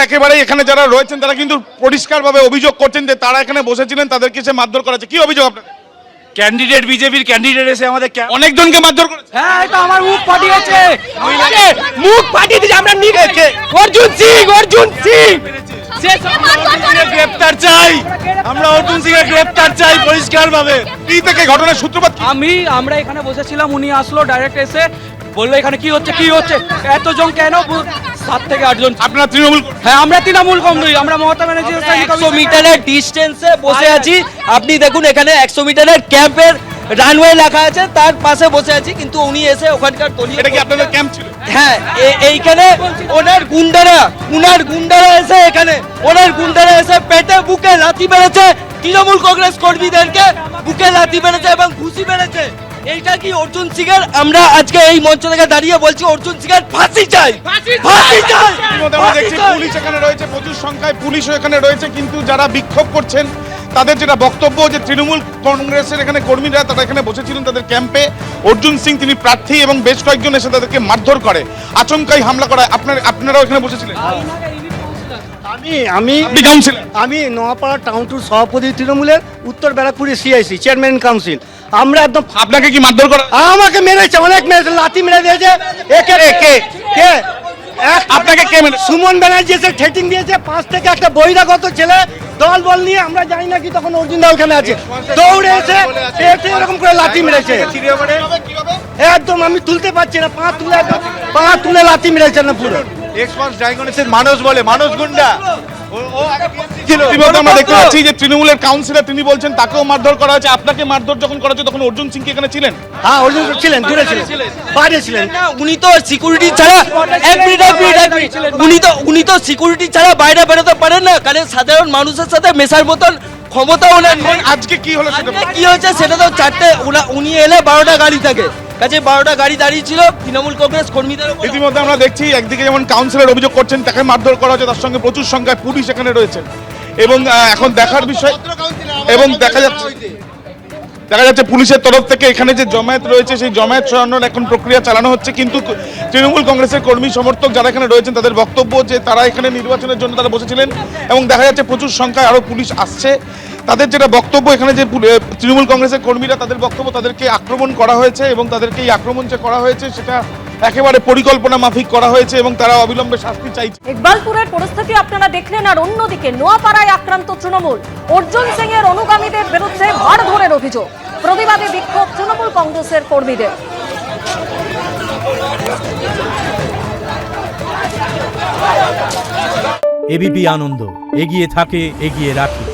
একেবারে এখানে যারা রয়েছেন তারা কিন্তু পরিষ্কারভাবে অভিযোগ করছেন যে তারা এখানে বসেছিলেন, তাদেরকে সে মারধর করেছে। কি অভিযোগ আপনাদের? ক্যান্ডিডেট, বিজেপির ক্যান্ডিডেট এসে আমাদের অনেকজনকে মারধর করেছে। হ্যাঁ, এটা আমার মুখ ফাটিয়েছে, মুখ ফাটিয়ে দিয়েছে। আমরা নিকে অর্জুন সিং গ্রেপ্তার চাই, আমরা অর্জুন সিং এর গ্রেপ্তার চাই পরিষ্কারভাবে। কি থেকে ঘটনার সূত্রপাত কি? আমরা এখানে বসেছিলাম, উনি আসলো ডাইরেক্ট এসে বললো এখানে কি হচ্ছে এতজন কেন? 7 থেকে 8 জন। আপনারা তৃণমূল? হ্যাঁ, আমরা তৃণমূল কংগ্রেস, আমরা মমতা ব্যানার্জির 100 মিটারের ডিস্টেন্সে বসে আছি। আপনি দেখুন এখানে 100 মিটারের ক্যাম্পের রানওয়ে লেখা আছে, তার পাশে বসে আছি, কিন্তু উনি এসে ওখানকার দলীয়। এটা কি আপনাদের ক্যাম্প ছিল? হ্যাঁ, এইখানে ওনার গুন্ডারা এসে এখানে ওনার গুন্ডারা এসে পেটে বুকে লাথি মেরেছে, তৃণমূল কংগ্রেস কর্মীদেরকে বুকে লাথি মেরেছে এবং ঘুষি মেরেছে। এইটা কি অর্জুন সিং এর? আমরা আজকে এই মঞ্চ থেকে দাঁড়িয়ে বলছি অর্জুন সিং এর ফাঁসি চাই, ফাঁসি চাই। আমরা দেখছি পুলিশ এখানে রয়েছে, প্রচুর সংখ্যায় পুলিশও এখানে রয়েছে, কিন্তু যারা বিক্ষোভ করছেন তাদের যেটা বক্তব্য যে তৃণমূল কংগ্রেসের এখানে কর্মীরা তারা এখানে বসেছিলেন তাদের ক্যাম্পে, অর্জুন সিং তিনি প্রার্থী এবং বেশ কয়েকজন এসে তাদেরকে মারধর করে, আচমকাই হামলা করায়। আপনারাও এখানে বসেছিলেন? আপনি কাউন্সিলর? আমি নোয়াপাড়া টাউন টুর সভাপতি তৃণমূলের, উত্তর ব্যারাকপুরের সিআইসি চেয়ারম্যান কাউন্সিল। আমরা একদম আপনাকে কি মারধর করা? আমাকে মেরেছে, অনেক মেরেছে, লাথি মেরে দিয়েছে। কে আপনাকে কে মেরেছে? সুমন ব্যানার্জি এসে ঠেটিং দিয়েছে, 5 থেকে একটা বহিরাগত ছেলে দল বল নিয়ে, আমরা জানি না কি, তখন অর্জুন দা ওখানে আছে, দৌড়ে এসে পেটে এরকম করে লাথি মেরেছে। একদম আমি তুলতে পারছি না, পা তুলে লাথি মেরেছে না পুরো। মানুষ বলে, মানুষ গুন্ডা। আমরা দেখতে পাচ্ছি যে তৃণমূলের কাউন্সিলর তিনি বলছেন তাকেও মারধর করা হয়েছে। আপনাকে মারধর যখন করা হচ্ছে তখন অর্জুন সিং কি এখানে ছিলেন? হ্যাঁ, অর্জুন ছিলেন, দূরে ছিলেন, বাইরে ছিলেন। না, উনি তো সিকিউরিটি ছাড়া উনি তো সিকিউরিটি ছাড়া বাইরে বেরোতে পারেন না, কারণ সাধারণ মানুষের সাথে মেশার মতন ক্ষমতা ওনার নেই। আজকে কি হলো সেটা? আজকে কি হয়েছে সেটা তো 4টে, উনি এলে 12টা গাড়ি থাকে, কাছে 12টা গাড়ি দাঁড়িয়ে ছিল তৃণমূল কংগ্রেস কর্মীদের উপর। ইতিমধ্যে আমরা দেখছি একদিকে যেমন কাউন্সিলর অভিযোগ করছেন তাকে মারধর করা হচ্ছে, তার সঙ্গে প্রচুর সংখ্যায় পুলিশ এখানে রয়েছে এবং এখন দেখার বিষয়, এবং দেখা যাচ্ছে পুলিশের তরফ থেকে এখানে যে জমায়েত রয়েছে সেই জমায়েত সরানোর এখন প্রক্রিয়া চালানো হচ্ছে, কিন্তু তৃণমূল কংগ্রেসের কর্মী সমর্থক যারা এখানে রয়েছেন তাদের বক্তব্য যে তারা এখানে নির্বাচনের জন্য তারা বসেছিলেন এবং দেখা যাচ্ছে প্রচুর সংখ্যায় আরো পুলিশ আসছে। তাদের যেটা বক্তব্য এখানে যে তৃণমূল কংগ্রেসের কর্মীরা তাদের বক্তব্য তাদেরকে আক্রমণ করা হয়েছে এবং তাদেরকে এই আক্রমণ যে করা হয়েছে সেটা একেবারে পরিকল্পনা মাফিক করা হয়েছে এবং তারা অবিলম্বে শাস্তি চাইছে। ইকবালপুরের পরিস্থিতি আপনারা দেখলেন, আর অন্যদিকে নোয়াপাড়ায় আক্রান্ত তৃণমূল, অর্জুন সিং এর অনুগামীদের বিরুদ্ধে মারধরের অভিযোগ, প্রতিবাদে বিক্ষোভ তৃণমূল কংগ্রেসের কর্মীদের। এবিপি আনন্দ, এগিয়ে থাকে, এগিয়ে রাখে।